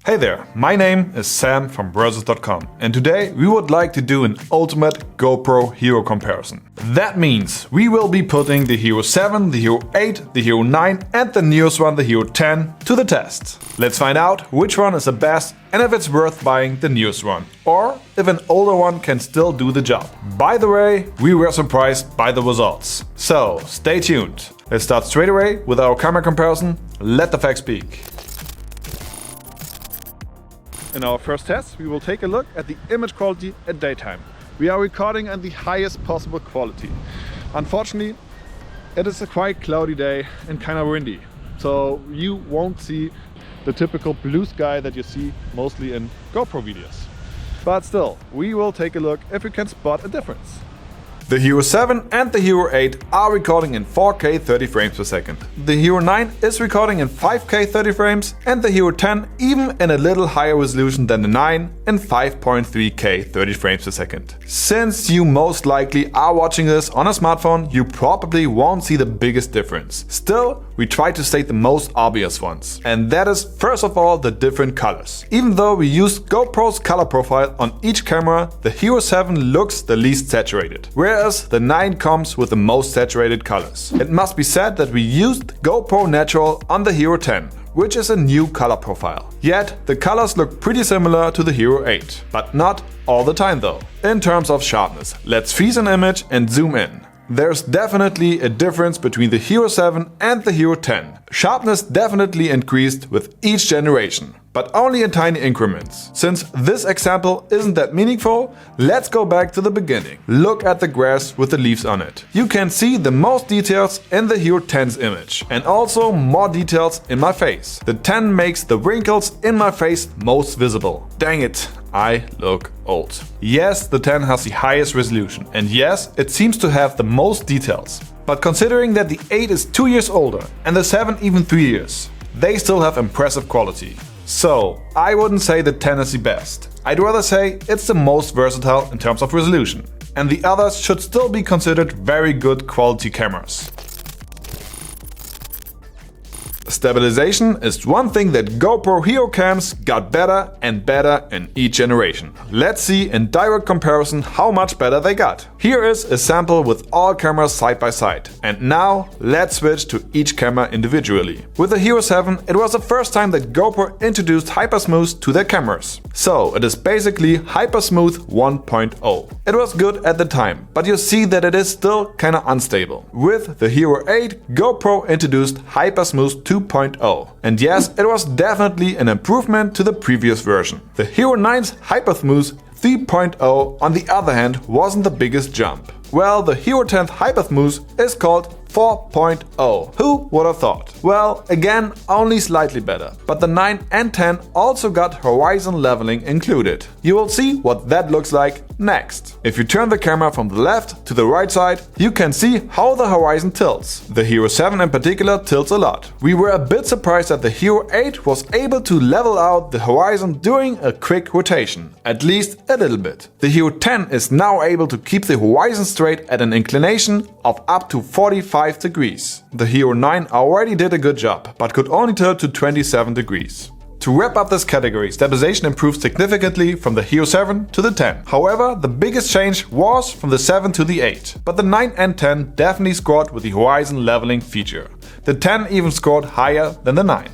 Hey there, my name is Sam from Brothers.com and today we would like to do an ultimate GoPro hero comparison. That means we will be putting the Hero 7, the Hero 8, the Hero 9 and the newest one, the Hero 10, to the test. Let's find out which one is the best and if it's worth buying the newest one, or if an older one can still do the job. By the way, we were surprised by the results. So stay tuned. Let's start straight away with our camera comparison. Let the facts speak. In our first test, we will take a look at the image quality at daytime. We are recording at the highest possible quality. Unfortunately, it is a quite cloudy day and kind of windy, so you won't see the typical blue sky that you see mostly in GoPro videos. But still, we will take a look if we can spot a difference. The Hero 7 and the Hero 8 are recording in 4K 30 frames per second. The Hero 9 is recording in 5K 30 frames and the Hero 10 even in a little higher resolution than the 9 in 5.3K 30 frames per second. Since you most likely are watching this on a smartphone, you probably won't see the biggest difference. Still, we try to state the most obvious ones. And that is first of all the different colors. Even though we used GoPro's color profile on each camera, the Hero 7 looks the least saturated, whereas the 9 comes with the most saturated colors. It must be said that we used GoPro Natural on the Hero 10, which is a new color profile. Yet the colors look pretty similar to the Hero 8, but not all the time though. In terms of sharpness, let's freeze an image and zoom in. There's definitely a difference between the Hero 7 and the Hero 10. Sharpness definitely increased with each generation, but only in tiny increments. Since this example isn't that meaningful, let's go back to the beginning. Look at the grass with the leaves on it. You can see the most details in the Hero 10's image, and also more details in my face. The 10 makes the wrinkles in my face most visible. Dang it, I look old. Yes, the 10 has the highest resolution, and yes, it seems to have the most details. But considering that the 8 is 2 years older and the 7 even 3 years, they still have impressive quality. So, I wouldn't say the 10 is the best. I'd rather say it's the most versatile in terms of resolution. And the others should still be considered very good quality cameras. Stabilization is one thing that GoPro Hero cams got better and better in each generation. Let's see in direct comparison how much better they got. Here is a sample with all cameras side by side. And now let's switch to each camera individually. With the Hero 7, it was the first time that GoPro introduced Hypersmooth to their cameras. So it is basically Hypersmooth 1.0. It was good at the time, but you see that it is still kinda unstable. With the Hero 8, GoPro introduced Hypersmooth 2.0. And yes, it was definitely an improvement to the previous version. The Hero 9's Hypersmooth 3.0 on the other hand wasn't the biggest jump. Well, the Hero 10th Hypersmooth is called 4.0. Who would have thought? Well, again, only slightly better. But the 9 and 10 also got horizon leveling included. You will see what that looks like next. If you turn the camera from the left to the right side, you can see how the horizon tilts. The Hero 7 in particular tilts a lot. We were a bit surprised that the Hero 8 was able to level out the horizon during a quick rotation. At least a little bit. The Hero 10 is now able to keep the horizon straight at an inclination of up to 45 degrees. The Hero 9 already did a good job, but could only tilt to 27 degrees. To wrap up this category, stabilization improved significantly from the Hero 7 to the 10. However, the biggest change was from the 7 to the 8. But the 9 and 10 definitely scored with the horizon leveling feature. The 10 even scored higher than the 9.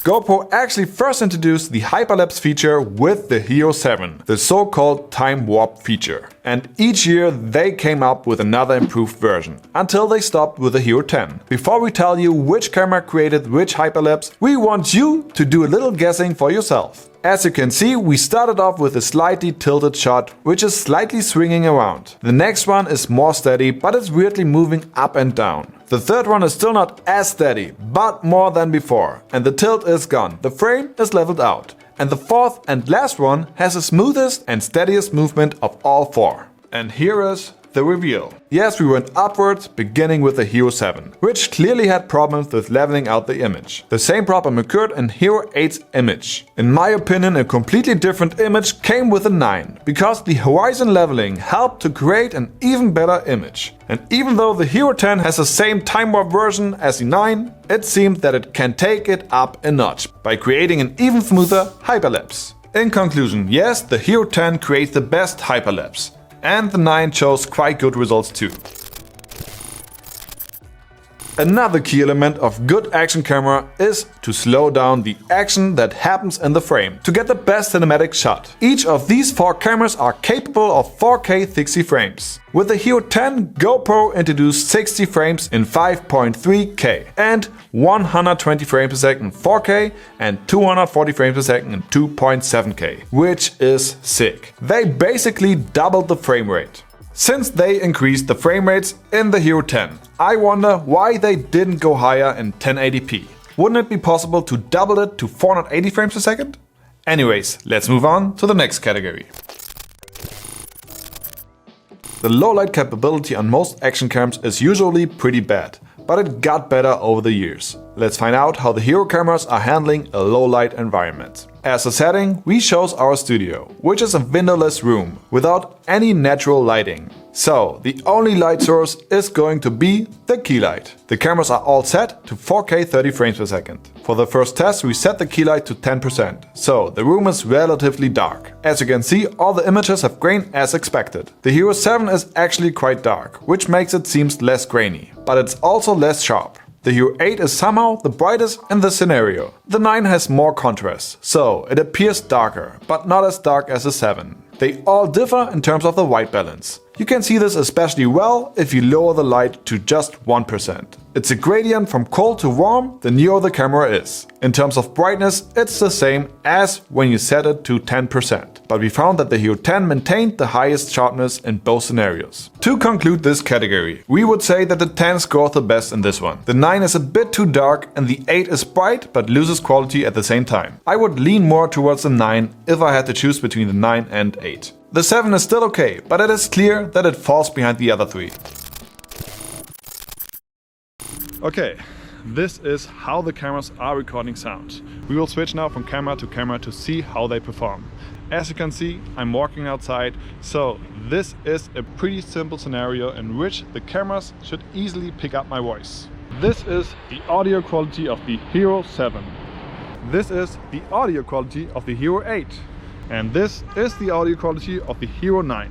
GoPro actually first introduced the Hyperlapse feature with the Hero 7, the so-called time warp feature. And each year they came up with another improved version, until they stopped with the Hero 10. Before we tell you which camera created which Hyperlapse, we want you to do a little guessing for yourself. As you can see, we started off with a slightly tilted shot, which is slightly swinging around. The next one is more steady, but it's weirdly moving up and down. The third one is still not as steady, but more than before, and the tilt is gone. The frame is leveled out. And the fourth and last one has the smoothest and steadiest movement of all four. And here is the reveal. Yes, we went upwards, beginning with the Hero 7, which clearly had problems with leveling out the image. The same problem occurred in Hero 8's image. In my opinion, a completely different image came with the 9, because the horizon leveling helped to create an even better image. And even though the Hero 10 has the same time warp version as the 9, it seemed that it can take it up a notch by creating an even smoother hyperlapse. In conclusion, yes, the Hero 10 creates the best hyperlapse, and the 9 shows quite good results too. Another key element of good action camera is to slow down the action that happens in the frame to get the best cinematic shot. Each of these 4 cameras are capable of 4K 60 frames. With the Hero 10, GoPro introduced 60 frames in 5.3K and 120 frames per second in 4K and 240 frames per second in 2.7K, which is sick. They basically doubled the frame rate. Since they increased the frame rates in the Hero 10, I wonder why they didn't go higher in 1080p. Wouldn't it be possible to double it to 480 frames per second? Anyways, let's move on to the next category. The low light capability on most action cams is usually pretty bad, but it got better over the years. Let's find out how the Hero cameras are handling a low light environment. As a setting, we chose our studio, which is a windowless room without any natural lighting. So the only light source is going to be the key light. The cameras are all set to 4K 30 frames per second. For the first test we set the key light to 10%, so the room is relatively dark. As you can see, all the images have grain as expected. The Hero 7 is actually quite dark, which makes it seem less grainy, but it's also less sharp. The Hero 8 is somehow the brightest in the scenario. The 9 has more contrast, so it appears darker, but not as dark as the 7. They all differ in terms of the white balance. You can see this especially well if you lower the light to just 1%. It's a gradient from cold to warm the nearer the camera is. In terms of brightness, it's the same as when you set it to 10%. But we found that the Hero 10 maintained the highest sharpness in both scenarios. To conclude this category, we would say that the 10 scored the best in this one. The 9 is a bit too dark and the 8 is bright but loses quality at the same time. I would lean more towards the 9 if I had to choose between the 9 and 8. The 7 is still okay, but it is clear that it falls behind the other 3. Okay, this is how the cameras are recording sound. We will switch now from camera to see how they perform. As you can see, I'm walking outside, so this is a pretty simple scenario in which the cameras should easily pick up my voice. This is the audio quality of the Hero 7. This is the audio quality of the Hero 8. And this is the audio quality of the Hero 9.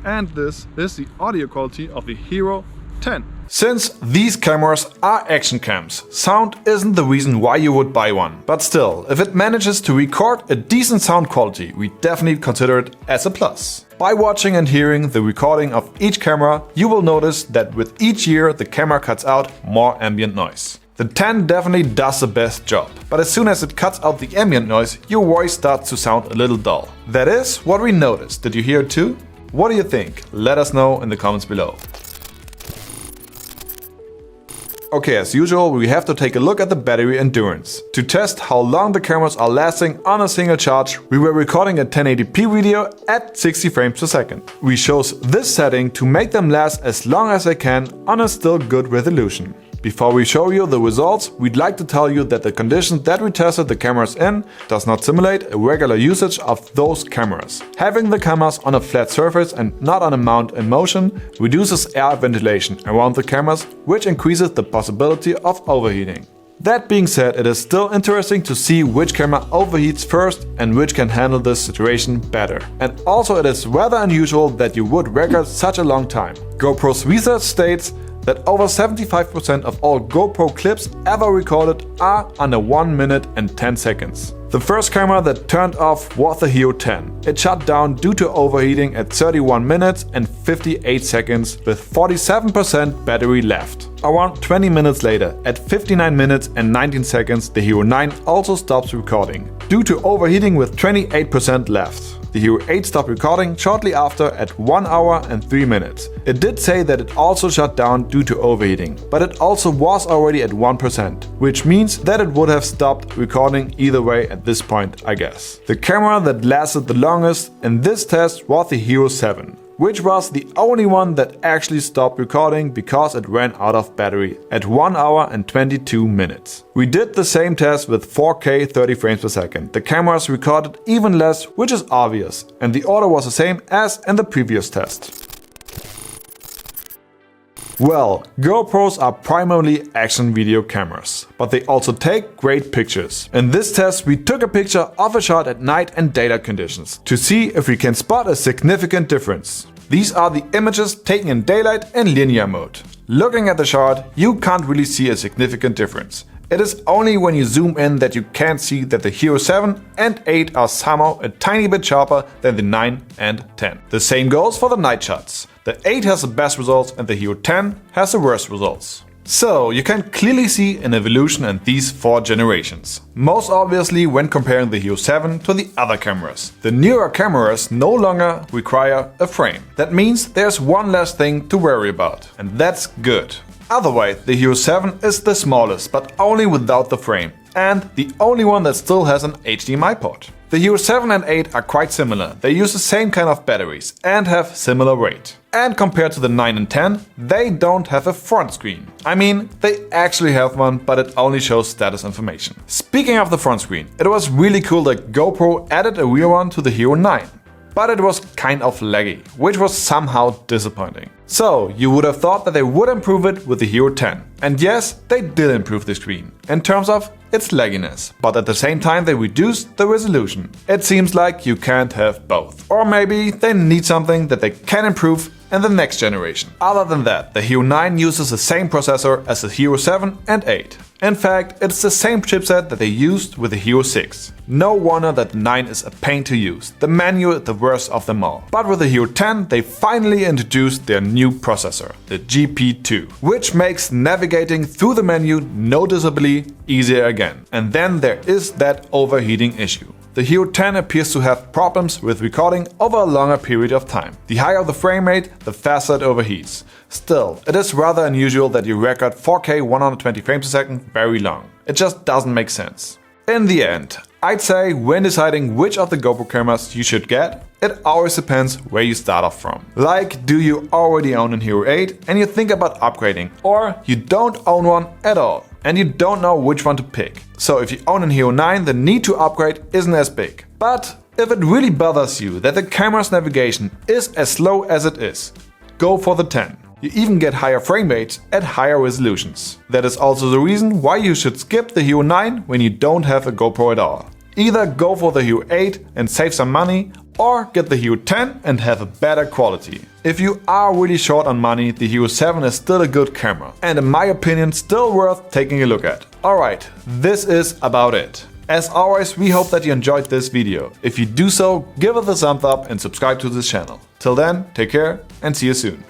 And this is the audio quality of the Hero 10. Since these cameras are action cams, sound isn't the reason why you would buy one. But still, if it manages to record a decent sound quality, we definitely consider it as a plus. By watching and hearing the recording of each camera, you will notice that with each year the camera cuts out more ambient noise. The 10 definitely does the best job, but as soon as it cuts out the ambient noise, your voice starts to sound a little dull. That is what we noticed. Did you hear it too? What do you think? Let us know in the comments below. Okay, as usual, we have to take a look at the battery endurance. To test how long the cameras are lasting on a single charge, we were recording a 1080p video at 60 frames per second. We chose this setting to make them last as long as they can on a still good resolution. Before we show you the results, we'd like to tell you that the conditions that we tested the cameras in does not simulate a regular usage of those cameras. Having the cameras on a flat surface and not on a mount in motion reduces air ventilation around the cameras, which increases the possibility of overheating. That being said, it is still interesting to see which camera overheats first and which can handle this situation better. And also it is rather unusual that you would record such a long time. GoPro's research states that over 75% of all GoPro clips ever recorded are under 1 minute and 10 seconds. The first camera that turned off was the Hero 10. It shut down due to overheating at 31 minutes and 58 seconds with 47% battery left. Around 20 minutes later, at 59 minutes and 19 seconds, the Hero 9 also stops recording, due to overheating with 28% left. The Hero 8 stopped recording shortly after at 1 hour and 3 minutes. It did say that it also shut down due to overheating, but it also was already at 1%, which means that it would have stopped recording either way at this point, I guess. The camera that lasted the longest in this test was the Hero 7, which was the only one that actually stopped recording because it ran out of battery at 1 hour and 22 minutes. We did the same test with 4K 30 frames per second. The cameras recorded even less, which is obvious, and the order was the same as in the previous test. Well, GoPros are primarily action video cameras, but they also take great pictures. In this test we took a picture of a shot at night and daylight conditions to see if we can spot a significant difference. These are the images taken in daylight and linear mode. Looking at the shot, you can't really see a significant difference. It is only when you zoom in that you can see that the Hero 7 and 8 are somehow a tiny bit sharper than the 9 and 10. The same goes for the night shots. The 8 has the best results and the Hero 10 has the worst results. So you can clearly see an evolution in these 4 generations. Most obviously when comparing the Hero 7 to the other cameras. The newer cameras no longer require a frame. That means there's one less thing to worry about. And that's good. Otherwise, the Hero 7 is the smallest, but only without the frame, and the only one that still has an HDMI port. The Hero 7 and 8 are quite similar. They use the same kind of batteries and have similar weight. And compared to the 9 and 10, they don't have a front screen. I mean, they actually have one, but it only shows status information. Speaking of the front screen, it was really cool that GoPro added a rear one to the Hero 9. But it was kind of laggy, which was somehow disappointing. So you would have thought that they would improve it with the Hero 10. And yes, they did improve the screen, in terms of its lagginess. But at the same time they reduced the resolution. It seems like you can't have both. Or maybe they need something that they can improve in the next generation. Other than that, the Hero 9 uses the same processor as the Hero 7 and 8. In fact, it's the same chipset that they used with the Hero 6. No wonder that the 9 is a pain to use. The menu is the worst of them all. But with the Hero 10 they finally introduced their new processor, the GP2, which makes navigating through the menu noticeably easier again. And then there is that overheating issue. The Hero 10 appears to have problems with recording over a longer period of time. The higher the frame rate, the faster it overheats. Still, it is rather unusual that you record 4K 120 frames per second very long. It just doesn't make sense. In the end, I'd say when deciding which of the GoPro cameras you should get, it always depends where you start off from. Like, do you already own a Hero 8 and you think about upgrading, or you don't own one at all and you don't know which one to pick. So if you own a Hero 9, the need to upgrade isn't as big. But if it really bothers you that the camera's navigation is as slow as it is, go for the 10. You even get higher frame rates at higher resolutions. That is also the reason why you should skip the Hero 9 when you don't have a GoPro at all. Either go for the Hero 8 and save some money, or get the Hero 10 and have a better quality. If you are really short on money, the Hero 7 is still a good camera, and in my opinion still worth taking a look at. Alright, this is about it. As always, we hope that you enjoyed this video. If you do so, give it a thumbs up and subscribe to this channel. Till then, take care and see you soon.